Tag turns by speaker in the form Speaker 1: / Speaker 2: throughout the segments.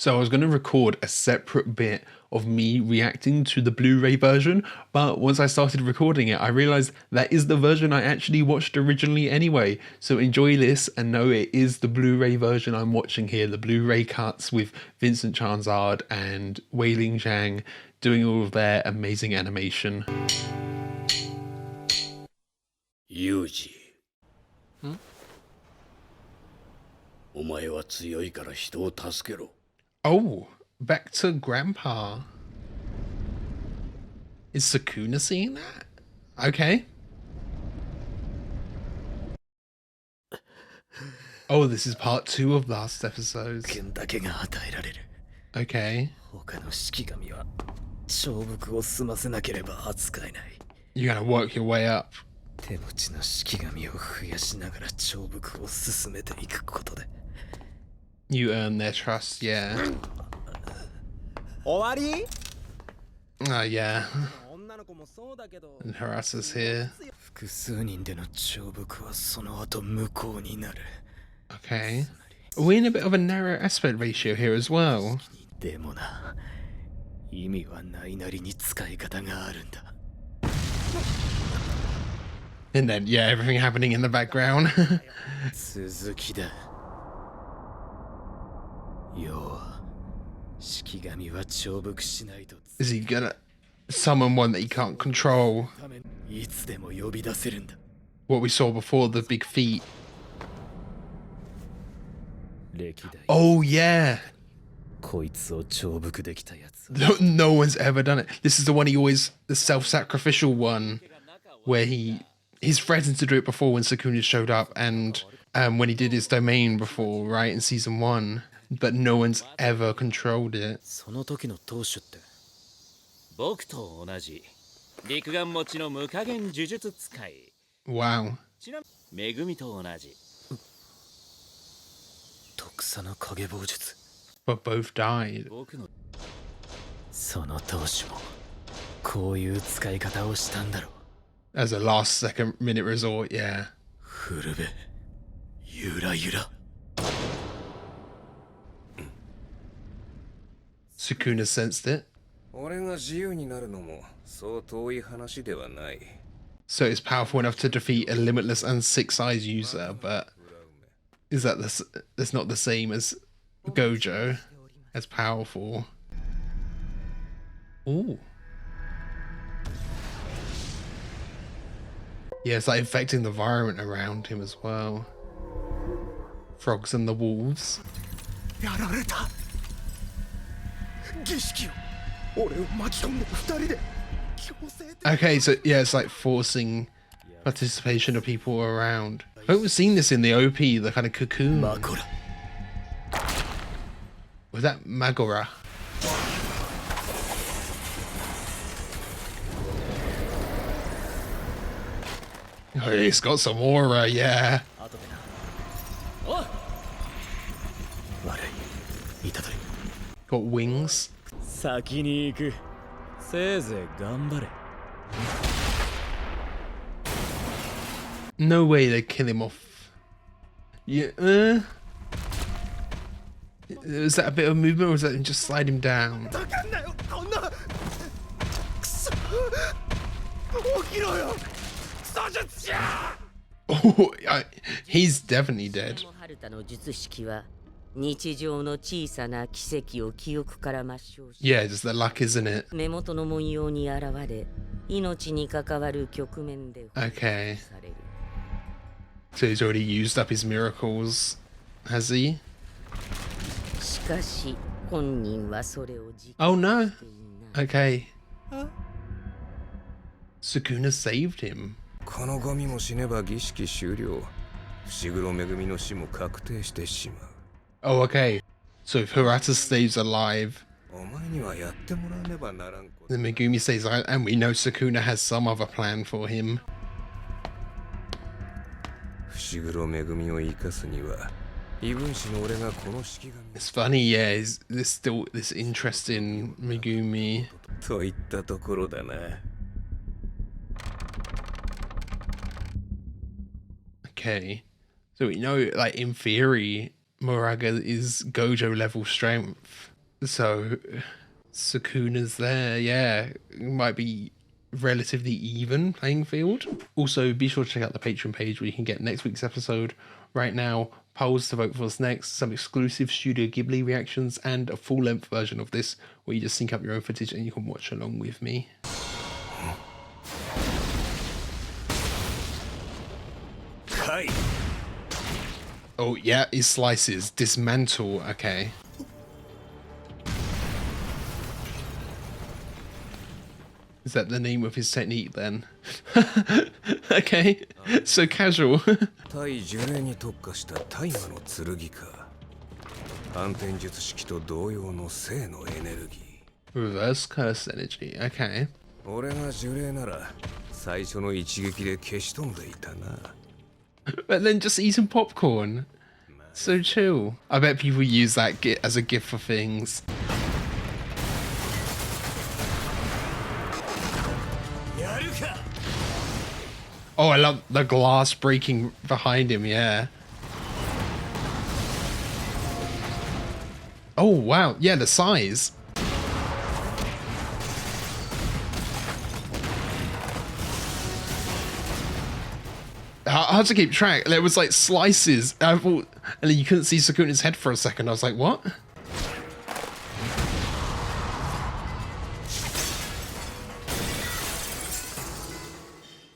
Speaker 1: So I was going to record a separate bit of me reacting to the Blu-ray version, but once I started recording it, I realized that is the version I actually watched originally anyway. So enjoy this and know it is the Blu-ray version I'm watching here, the Blu-ray cuts with Vincent Chanzard and Wei Ling Zhang doing all of their amazing animation.
Speaker 2: Yuji. お前は強いから人を助けろ。
Speaker 1: Oh, back to Grandpa. Is Sukuna seeing that? Okay. Oh, this is part 2 of last episodes.
Speaker 2: 剣だけが与えられる。
Speaker 1: Okay.
Speaker 2: 他の式神は勝負を済ませなければ扱えない。
Speaker 1: You're gonna work your way up.
Speaker 2: 手持ちの式神を増やしながら勝負を進めていくことで。
Speaker 1: You earn their trust, yeah.
Speaker 3: 終わり?
Speaker 1: Yeah.
Speaker 3: 女の子もそうだけど
Speaker 1: And Harasa's here.
Speaker 2: 複数人での勝負はその後無効になる。
Speaker 1: Okay. Are we in a bit of a narrow aspect ratio here as well?
Speaker 2: でもな、意味はないなりに使い方があるんだ。
Speaker 1: And then, yeah, everything happening in the background.
Speaker 2: 続きだ。要は、式神は重複しないと。
Speaker 1: Is he gonna summon one that he can't control?
Speaker 2: いつでも呼び出せるんだ。
Speaker 1: What we saw before, the big feet.
Speaker 2: 歴代
Speaker 1: Oh, yeah.
Speaker 2: こいつを重複できたやつ。
Speaker 1: No one's ever done it. This is the one he always, the self-sacrificial one, where he's threatened to do it before when Sukuna showed up, and when he did his domain before, right, in season 1. But no one's ever controlled it.
Speaker 2: その時の当主って。
Speaker 4: 僕と同じ陸眼持ちの無加減呪術使い。
Speaker 1: Wow.
Speaker 4: ちなみに恵みと同じ。
Speaker 2: 特殊な影棒術。
Speaker 1: But both died.
Speaker 4: 僕の
Speaker 2: その当主もこういう使い方をしたんだろう。
Speaker 1: As a last second minute resort, yeah.
Speaker 2: 古べ、ゆらゆら。
Speaker 1: Sukuna sensed it.
Speaker 3: 俺が自由になるのもそう遠い話ではない
Speaker 1: So it's powerful enough to defeat a limitless and six eyes user, but is that that's not the same as Gojo? As powerful. Ooh. Yeah, it's like infecting the environment around him as well. Frogs and the wolves.
Speaker 2: やられた。儀式を俺を巻き込んで二人で強制的。
Speaker 1: Okay, so yeah, it's like forcing participation of people around. I haven't seen this in the OP, the kind of cocoon.
Speaker 2: マコラ。
Speaker 1: Was that Magora? Oh, it's got some aura, yeah.
Speaker 2: 後でな。おい。悪い。いたとり。
Speaker 1: Got wings.
Speaker 4: 先に行く。せいぜい頑張れ。
Speaker 1: No way they kill him off. Yeah, was that a bit of movement or was that just slide him down?
Speaker 2: かかんなよ、こんな。くそ。起きろよ。クソ術者。
Speaker 1: Oh, he's definitely dead.
Speaker 5: 春田の術式は日常の小さな奇跡を記憶から抹消し、
Speaker 1: Yeah, just the luck, isn't it?
Speaker 5: 目元の文様に現れ、命に関わる局面で
Speaker 1: Okay.
Speaker 5: される。
Speaker 1: So he's already used up his miracles, has he?
Speaker 5: しかし本人はそれを実
Speaker 1: Oh no.
Speaker 5: 感していない。
Speaker 1: Okay. Sukuna saved him.
Speaker 3: このゴミも死ねば儀式終了伏黒恵の死も確定してしまう
Speaker 1: Oh, okay. So if Hirata stays alive,
Speaker 3: お前にはやってもらわねばならんこと
Speaker 1: then Megumi stays alive, and we know Sukuna has some other plan for him.
Speaker 3: 伏黒恵を生かすには異分子の俺がこの式神
Speaker 1: It's funny, yeah. There's still this interest in Megumi.
Speaker 3: といったところだな
Speaker 1: Okay. So we know, like, in theory, Mahoraga is Gojo level strength. So Sukuna's there, yeah. It might be relatively even playing field. Also, be sure to check out the Patreon page where you can get next week's episode. Right now, polls to vote for what's next, some exclusive Studio Ghibli reactions, and a full-length version of this where you just sync up your own footage and you can watch along with me.
Speaker 3: Hi.
Speaker 1: Oh yeah, he slices. Dismantle, okay. Is that the name of his technique then? Okay, so casual.
Speaker 3: 対呪霊に特化した大魔の剣か。反転術式と同様の生のエネルギ
Speaker 1: Reverse curse energy, okay.
Speaker 3: ー。俺が呪霊なら最初の一撃で消し飛んでいたな。
Speaker 1: But then just eating popcorn. So chill. I bet people use that as a gift for things. Oh, I love the glass breaking behind him, yeah. Oh, wow. Yeah, the size. Hard to keep track. There was like slices. I thought, and then you couldn't see Sukuna's head for a second. I was like, what?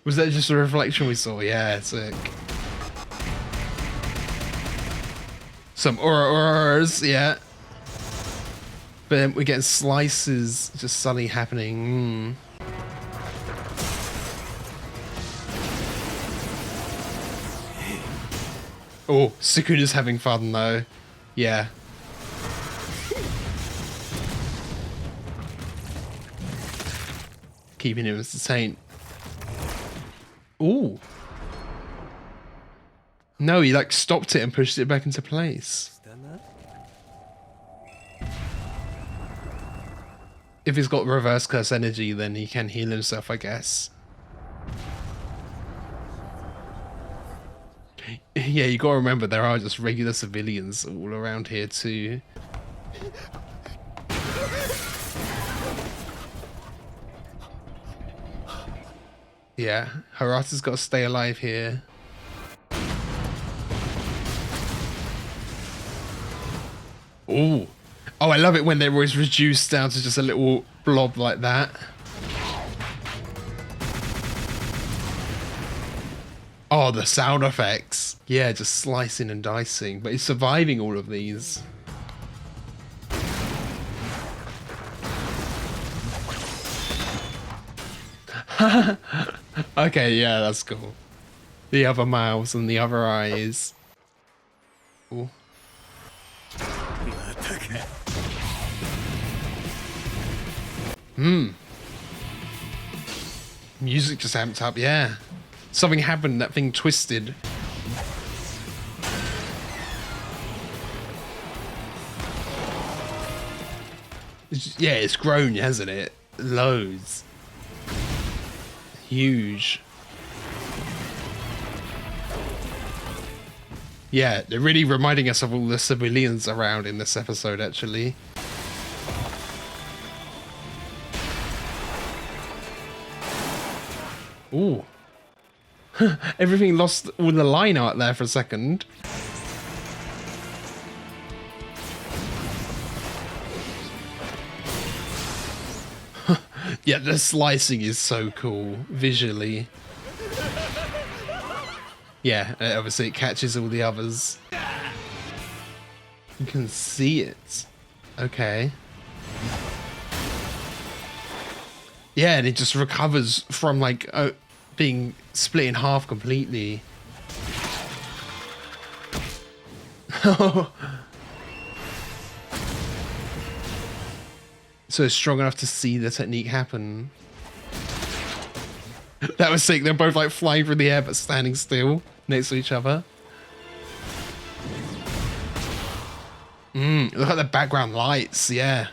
Speaker 1: Was that just a reflection we saw? Yeah, sick. Some auras, yeah. But then we're getting slices just suddenly happening. Oh, Sukuna's having fun though. Yeah. Keeping him entertained. Ooh. No, he like stopped it and pushed it back into place. If he's got reverse curse energy, then he can heal himself, I guess. Yeah, you gotta remember there are just regular civilians all around here too. Yeah, Harata's gotta stay alive here. Ooh. Oh, I love it when they're always reduced down to just a little blob like that. Oh, the sound effects. Yeah, just slicing and dicing, but he's surviving all of these. Okay, yeah, that's cool. The other mouths and the other eyes. Ooh. Music just amped up, yeah. Something happened, that thing twisted. Yeah, it's grown, hasn't it? Loads. Huge. Yeah, they're really reminding us of all the civilians around in this episode, actually. Ooh. Everything lost all the line art there for a second. Yeah, the slicing is so cool visually. Yeah, obviously it catches all the others. You can see it. Okay. Yeah, and it just recovers from like being split in half completely. So it's strong enough to see the technique happen. That was sick. They're both like flying through the air but standing still next to each other. Look at the background lights, yeah.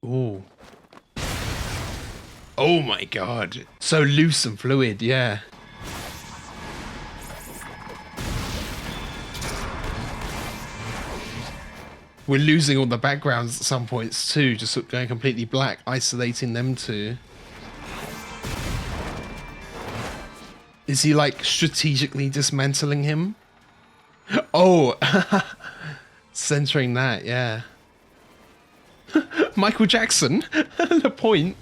Speaker 1: Ooh. Oh my god. So loose and fluid, yeah. we're losing all the backgrounds at some points too, just going completely black, isolating them two. Is he like strategically dismantling him? Oh, centering that, yeah. Michael Jackson, the point.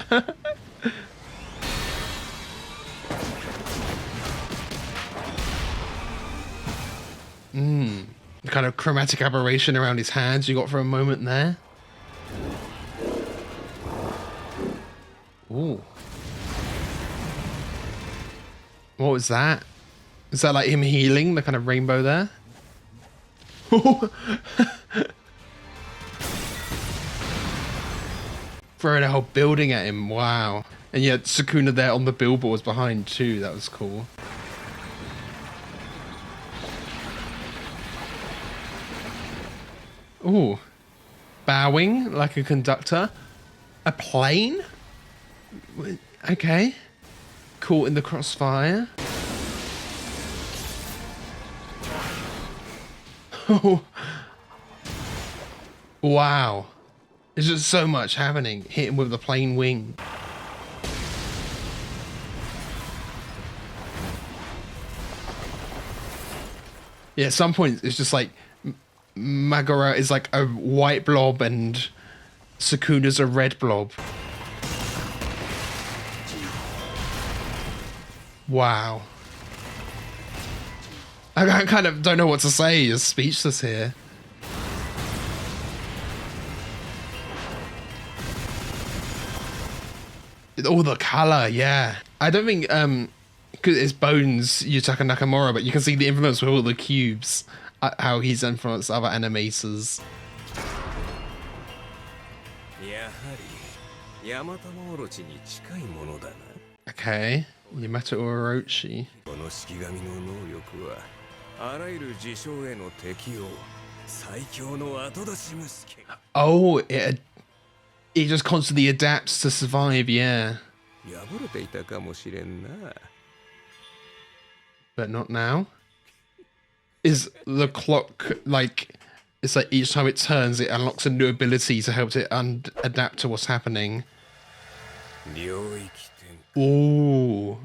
Speaker 1: The kind of chromatic aberration around his hands you got for a moment there. Ooh. What was that? Is that like him healing, the kind of rainbow there? Throwing a whole building at him, wow. And yeah, Sukuna there on the billboards behind too, that was cool. Ooh. Bowing like a conductor. A plane? Okay. Caught in the crossfire. Oh. Wow. There's just so much happening. Hit him with the plane wing. Yeah, at some point it's just like Magara is like a white blob and Sukuna's a red blob. Wow. I kind of don't know what to say. You're speechless here. All the color, yeah. I don't think because it's Bones Yutaka Nakamura, but you can see the influence with all the cubes. How he's influenced other animators. Okay, Yamato Orochi. Oh, it just constantly adapts to survive, yeah. But not now. Is the clock like, it's like each time it turns it unlocks a new ability to help it adapt to what's happening. Ooh.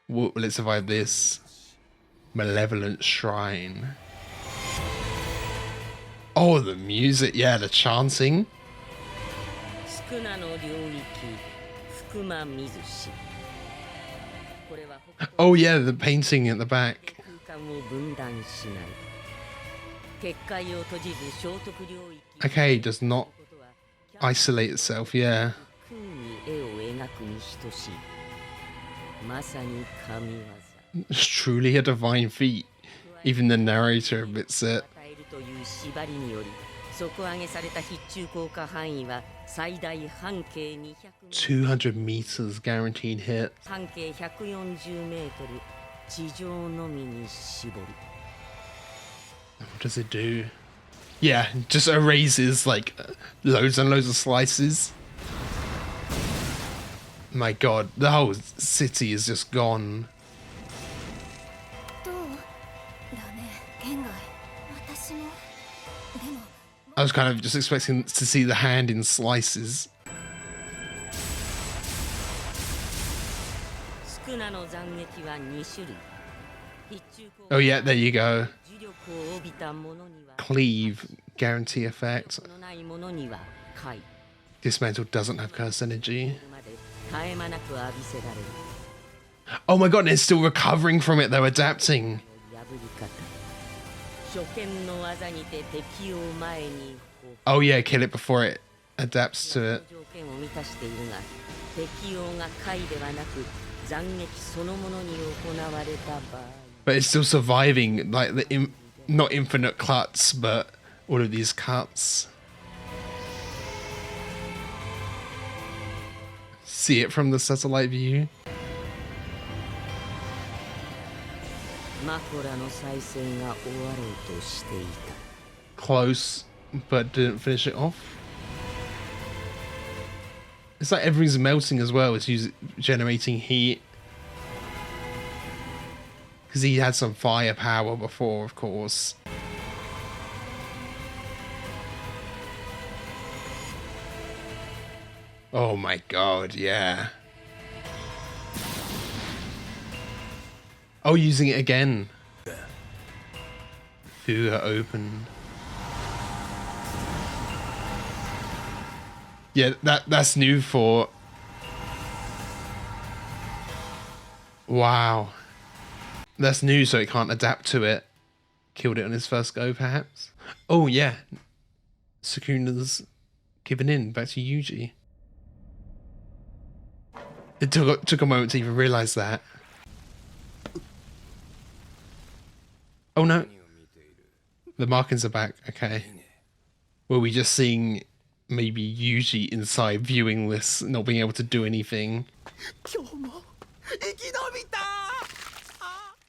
Speaker 1: Will it survive this? Malevolent Shrine. Oh, the music, yeah, the chanting. Oh yeah, the painting at the back. Okay, does not isolate itself, yeah. It's truly a divine feat. Even the narrator admits it. 200 meters guaranteed hit. What does it do? Yeah, just erases like loads and loads of slices. My god, the whole city is just gone. I was kind of just expecting to see the hand in slices. Oh yeah, there you go. Cleave, guarantee effect. Dismantle doesn't have curse energy. Oh my god, it's still recovering from it though, adapting. Oh yeah, kill it before it adapts to it. But it's still surviving, like the not infinite cuts, but all of these cuts. See it from the satellite view. Close, but didn't finish it off. It's like everything's melting as well. It's generating heat. Because he had some firepower before, of course. Oh my god, yeah. Oh, using it again. Fuga open. Yeah, that's new for... Wow. That's new, so it can't adapt to it. Killed it on his first go, perhaps? Oh, yeah. Sukuna's given in. Back to Yuji. It took a moment to even realise that. Oh, no. The markings are back. Okay. Were we just seeing maybe Yuji inside viewing this, not being able to do anything?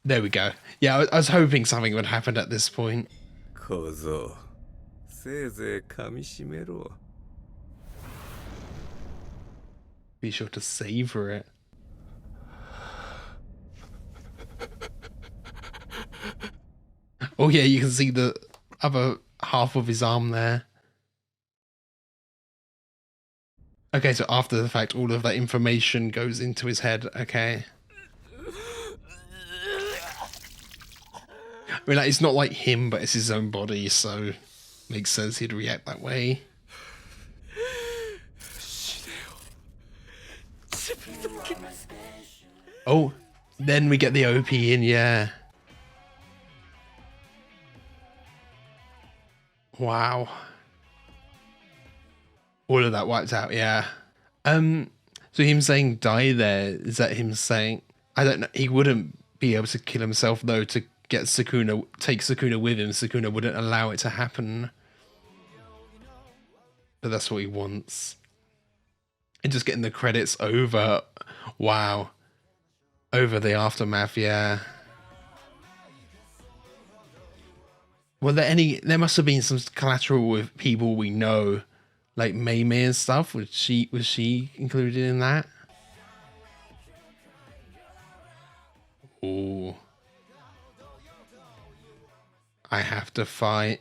Speaker 1: There we go. Yeah, I was hoping something would happen at this point.
Speaker 3: 小僧せいぜい噛みしめろ
Speaker 1: Be sure to savor it. Oh yeah, you can see the other half of his arm there. Okay, so after the fact, all of that information goes into his head. Okay. I mean, like, it's not like him, but it's his own body, so makes sense he'd react that way. Oh, then we get the OP in, yeah. Wow. All of that wiped out, yeah. So him saying die there, is that him saying... I don't know, he wouldn't be able to kill himself, though, to get Sukuna, take Sukuna with him. Sukuna wouldn't allow it to happen. But that's what he wants. And just getting the credits over. Wow. Over the aftermath, yeah. Were there any... There must have been some collateral with people we know. Like Mei Mei and stuff. Was she included in that? Ooh. I have to fight.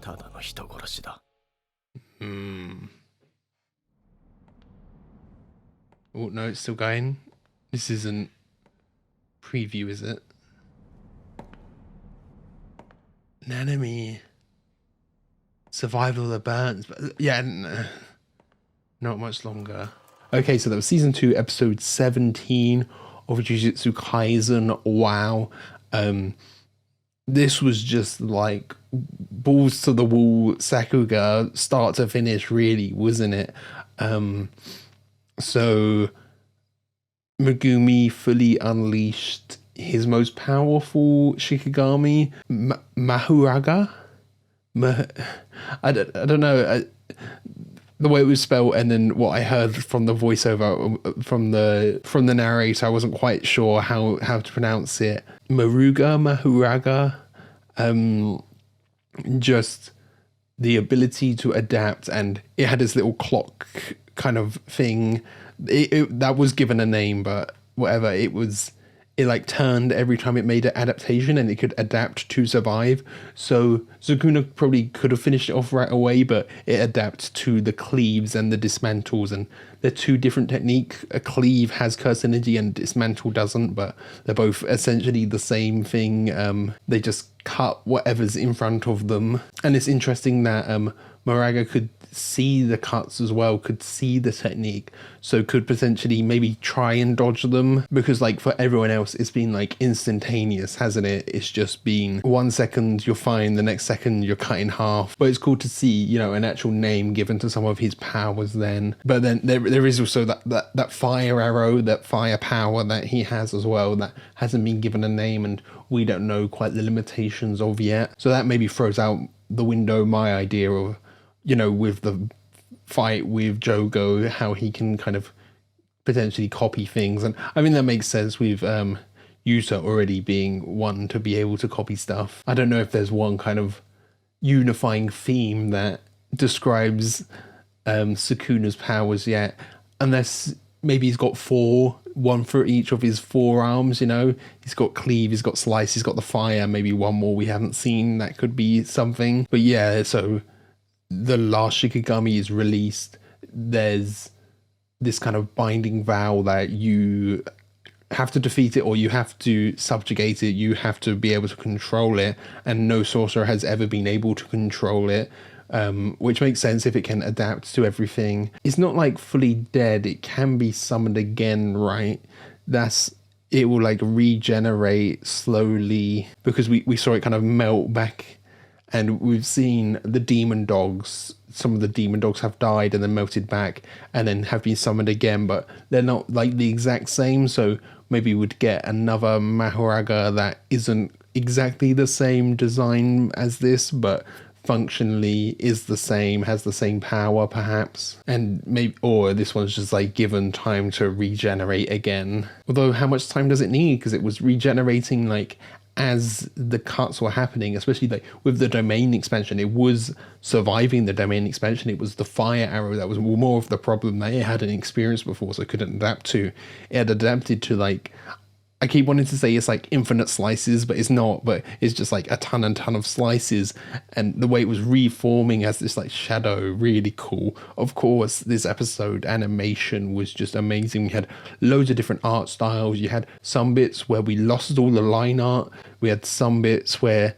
Speaker 2: ただの人殺しだ
Speaker 1: Oh, no, it's still going. This isn't preview, is it? Nanami. Survival of the Burns. But yeah, not much longer. Okay, so that was season 2, episode 17 of Jujutsu Kaisen. Wow. This was just like balls to the wall Sakuga, start to finish, really, wasn't it? So Megumi fully unleashed his most powerful Shikigami, Mahoraga. I don't know. The way it was spelled, and then what I heard from the voiceover from the narrator, I wasn't quite sure how to pronounce it. Mahoraga. Just the ability to adapt, and it had this little clock kind of thing. That was given a name, but whatever, it like turned every time it made an adaptation, and it could adapt to survive. So Sukuna probably could have finished it off right away, but it adapts to the cleaves and the dismantles, and they're two different techniques. A cleave has curse energy and dismantle doesn't, but they're both essentially the same thing. They just cut whatever's in front of them. And it's interesting that Moraga could see the cuts as well, could see the technique, so could potentially maybe try and dodge them, because like for everyone else it's been like instantaneous, hasn't it? It's just been 1 second you're fine, the next second you're cut in half. But it's cool to see, you know, an actual name given to some of his powers then. But then there is also that fire arrow, that fire power that he has as well, that hasn't been given a name and we don't know quite the limitations of yet. So that maybe throws out the window my idea of, you know, with the fight with Jogo, how he can kind of potentially copy things. And I mean, that makes sense with Yuta already being one to be able to copy stuff. I don't know if there's one kind of unifying theme that describes Sukuna's powers yet, unless maybe he's got 4, 1 for each of his 4 arms, you know. He's got cleave, he's got slice, he's got the fire, maybe one more we haven't seen that could be something. But yeah, so the last Shikigami is released, there's this kind of binding vow that you have to defeat it or you have to subjugate it, you have to be able to control it, and no sorcerer has ever been able to control it, which makes sense if it can adapt to everything. It's not like fully dead, it can be summoned again, right? It will like regenerate slowly, because we saw it kind of melt back, and we've seen the demon dogs, some of the demon dogs have died and then melted back and then have been summoned again, but they're not like the exact same, so maybe we'd get another Mahoraga that isn't exactly the same design as this, but functionally is the same, has the same power perhaps, and maybe, or this one's just like given time to regenerate again. Although how much time does it need, because it was regenerating like as the cuts were happening, especially like with the domain expansion. It was surviving the domain expansion. It was the fire arrow that was more of the problem that it hadn't experienced before, so it couldn't adapt to. It had adapted to like, I keep wanting to say it's like infinite slices, but it's not, but it's just like a ton and ton of slices, and the way it was reforming as this like shadow, really cool. Of course, this episode animation was just amazing. We had loads of different art styles. You had some bits where we lost all the line art. We had some bits where,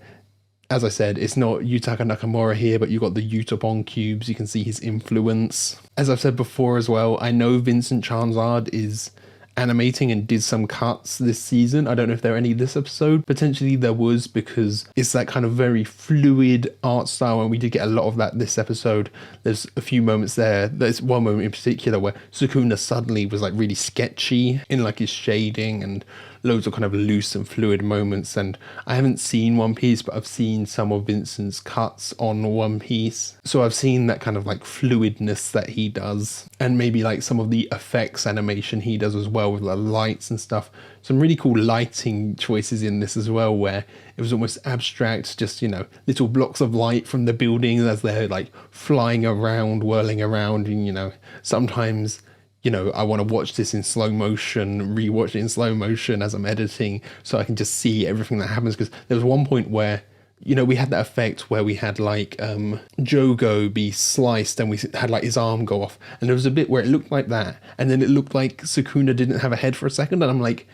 Speaker 1: as I said, it's not Yutaka Nakamura here, but you got the Yutabon cubes. You can see his influence. As I've said before as well, I know Vincent Chanzard is animating and did some cuts this season. I don't know if there are any this episode. Potentially there was, because it's that kind of very fluid art style, and we did get a lot of that this episode. There's a few moments there. There's one moment in particular where Sukuna suddenly was like really sketchy in like his shading, and loads of kind of loose and fluid moments. And I haven't seen One Piece, but I've seen some of Vincent's cuts on One Piece, so I've seen that kind of like fluidness that he does, and maybe like some of the effects animation he does as well with the lights and stuff. Some really cool lighting choices in this as well, where it was almost abstract, just, you know, little blocks of light from the buildings as they're like flying around, whirling around. And, you know, sometimes, you know, I want to watch this in slow motion, rewatch it in slow motion as I'm editing, so I can just see everything that happens. Because there was one point where, you know, we had that effect where we had like Jogo be sliced and we had like his arm go off, and there was a bit where it looked like that, and then it looked like Sukuna didn't have a head for a second, and I'm like,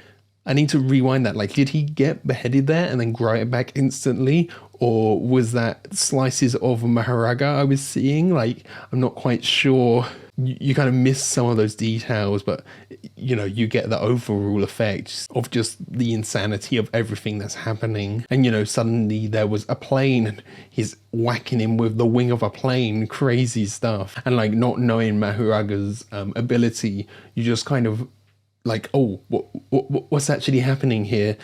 Speaker 1: I need to rewind that. Like, did he get beheaded there and then grow it back instantly? Or was that slices of Mahoraga I was seeing? Like, I'm not quite sure. You kind of miss some of those details, but, you know, you get the overall effect of just the insanity of everything that's happening. And, you know, suddenly there was a plane and he's whacking him with the wing of a plane, crazy stuff. And like, not knowing Mahoraga's ability, you just kind of like, oh, what's actually happening here?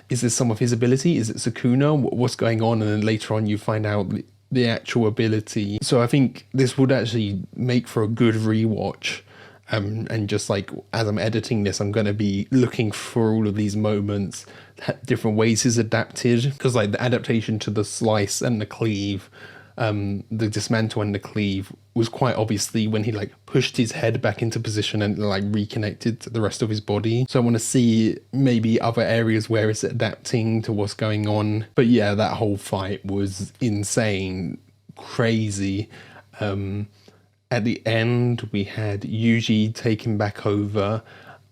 Speaker 1: Is this some of his ability? Is it Sukuna? What's going on? And then later on you find out the actual ability. So I think this would actually make for a good rewatch. And just like, as I'm editing this, I'm going to be looking for all of these moments, different ways he's adapted. Because like the adaptation to the slice and the cleave, the dismantle and the cleave was quite obviously when he like pushed his head back into position and like reconnected to the rest of his body. So I want to see maybe other areas where it's adapting to what's going on. But yeah, that whole fight was insane, crazy. At the end we had Yuji taken back over.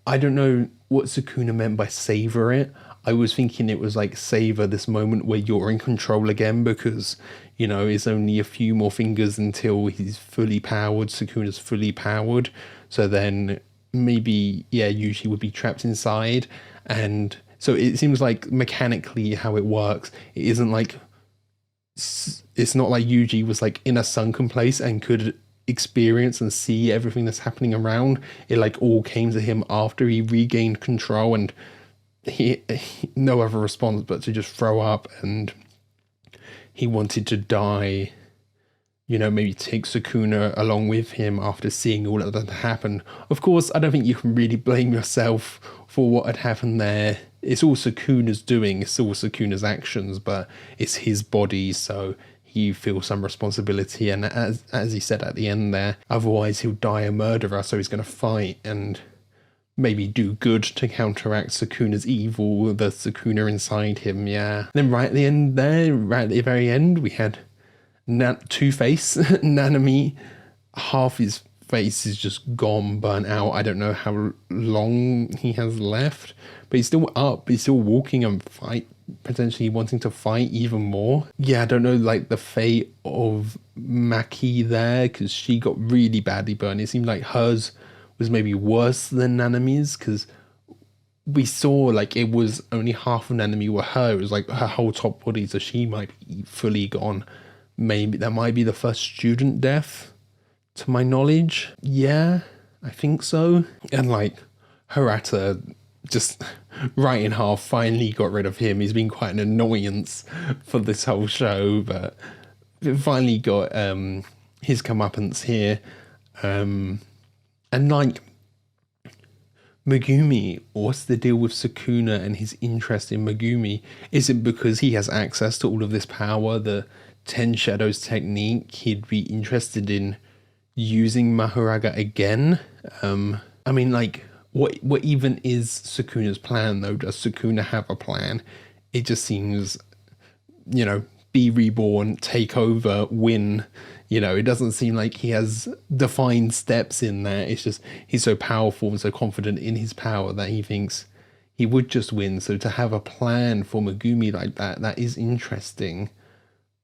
Speaker 1: I don't know what Sukuna meant by savor it. I was thinking it was like savor this moment where you're in control again, because, you know, it's only a few more fingers until he's fully powered, Sukuna's fully powered. So then maybe, yeah, Yuji would be trapped inside. And so it seems like mechanically how it works, it isn't like, it's not like Yuji was like in a sunken place and could experience and see everything that's happening around. It like all came to him after he regained control, and he no other response but to just throw up, and he wanted to die, you know, maybe take Sukuna along with him after seeing all of that happen. Of course, I don't think you can really blame yourself for what had happened there. It's all Sukuna's doing, it's all Sukuna's actions, but it's his body, so he feels some responsibility. And as he said at the end there, otherwise he'll die a murderer, so he's going to fight and maybe do good to counteract Sukuna's evil, the Sukuna inside him, yeah. Then right at the end there, right at the very end, we had Two-Face, Nanami, half his face is just gone, burnt out. I don't know how long he has left, but he's still up, he's still walking and potentially wanting to fight even more. Yeah, I don't know, like, the fate of Maki there, because she got really badly burned. It seemed like hers was maybe worse than Nanami's, because we saw, like, it was only half of Nanami were her. It was like her whole top body, so she might be fully gone. Maybe that might be the first student death, to my knowledge. Yeah, I think so. And, like, Hirata just right in half, finally got rid of him. He's been quite an annoyance for this whole show, but finally got his comeuppance here. And, like, Megumi, what's the deal with Sukuna and his interest in Megumi? Is it because he has access to all of this power, the 10 Shadows technique? He'd be interested in using Mahoraga again? I mean, like, what even is Sukuna's plan, though? Does Sukuna have a plan? It just seems, you know, be reborn, take over, win. You know, it doesn't seem like he has defined steps in there. It's just he's so powerful and so confident in his power that he thinks he would just win. So to have a plan for Megumi like that is interesting.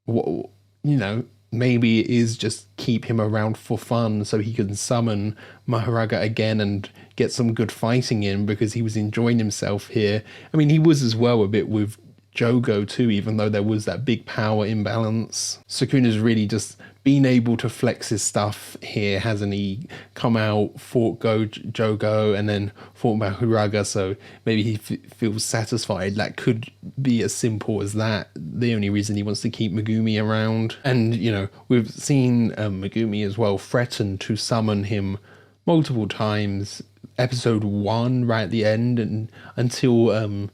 Speaker 1: What, you know, maybe it is just keep him around for fun so he can summon Mahoraga again and get some good fighting in, because he was enjoying himself here. I mean, he was as well a bit with Jogo too, even though there was that big power imbalance. Sukuna's really just been able to flex his stuff here, hasn't he? Come out, fought Jogo, and then fought Mahoraga, so maybe he feels satisfied. That could be as simple as that. The only reason he wants to keep Megumi around. And, you know, we've seen Megumi as well threaten to summon him multiple times. Episode 1 right at the end, and until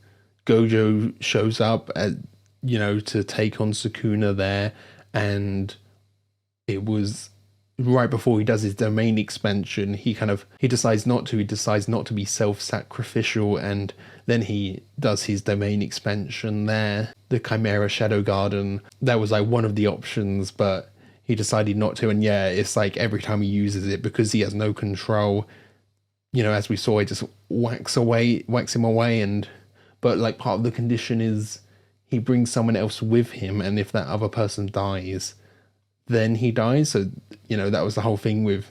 Speaker 1: Gojo shows up you know, to take on Sukuna there, and it was right before he does his domain expansion. He decides not to be self-sacrificial, and then he does his domain expansion there. The Chimera Shadow Garden, that was like one of the options, but he decided not to. And yeah, it's like every time he uses it, because he has no control, you know, as we saw, it just whacks him away. But like part of the condition is he brings someone else with him, and if that other person dies, then he dies. So, you know, that was the whole thing with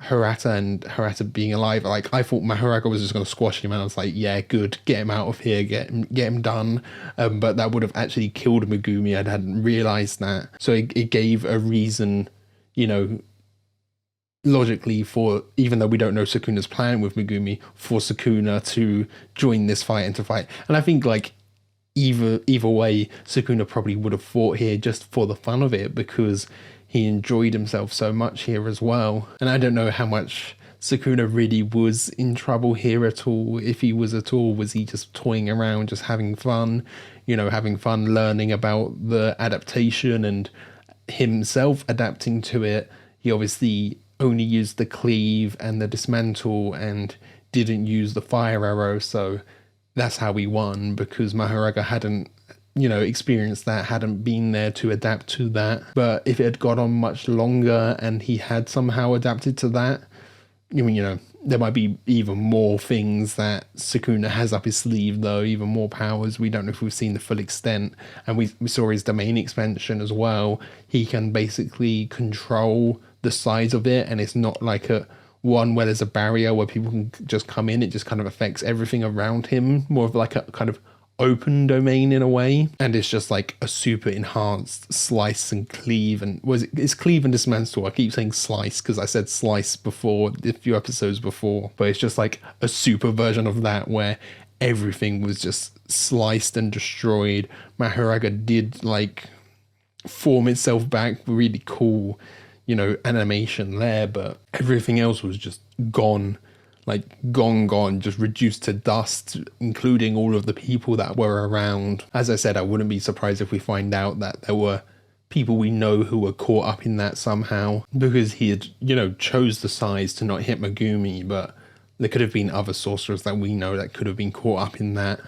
Speaker 1: Hirata and Hirata being alive. Like, I thought Mahoraga was just going to squash him, and I was like, yeah, good, get him out of here, get him done. But that would have actually killed Megumi. I hadn't realized that. So it gave a reason, you know, logically, for, even though we don't know Sukuna's plan with Megumi, for Sukuna to join this fight and to fight. And I think, like, either way, Sukuna probably would have fought here just for the fun of it, because he enjoyed himself so much here as well. And I don't know how much Sukuna really was in trouble here at all. If he was at all, was he just toying around, just having fun, you know, having fun learning about the adaptation and himself adapting to it? He obviously only used the cleave and the dismantle and didn't use the fire arrow, so that's how he won, because Mahoraga hadn't, you know, experienced that, hadn't been there to adapt to that. But if it had gone on much longer and he had somehow adapted to that, I mean, you know, there might be even more things that Sukuna has up his sleeve, though, even more powers. We don't know if we've seen the full extent. And we saw his domain expansion as well. He can basically control the size of it, and it's not like a one where there's a barrier where people can just come in. It just kind of affects everything around him, more of like a kind of open domain in a way. And it's just like a super enhanced slice and cleave, and it's cleave and dismantle. I keep saying slice because I said slice before, a few episodes before, but it's just like a super version of that where everything was just sliced and destroyed. Mahoraga did like form itself back, really cool, you know, animation there, but everything else was just gone, like gone, just reduced to dust, including all of the people that were around. As I said, I wouldn't be surprised if we find out that there were people we know who were caught up in that somehow, because he had, you know, chose the size to not hit Megumi, but there could have been other sorcerers that we know that could have been caught up in that.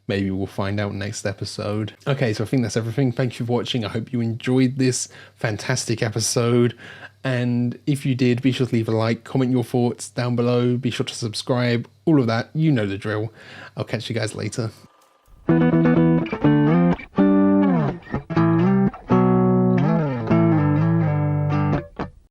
Speaker 1: Maybe we'll find out next episode. Okay, so I think that's everything. Thank you for watching. I hope you enjoyed this fantastic episode. And if you did, be sure to leave a like, comment your thoughts down below. Be sure to subscribe, all of that. You know the drill. I'll catch you guys later.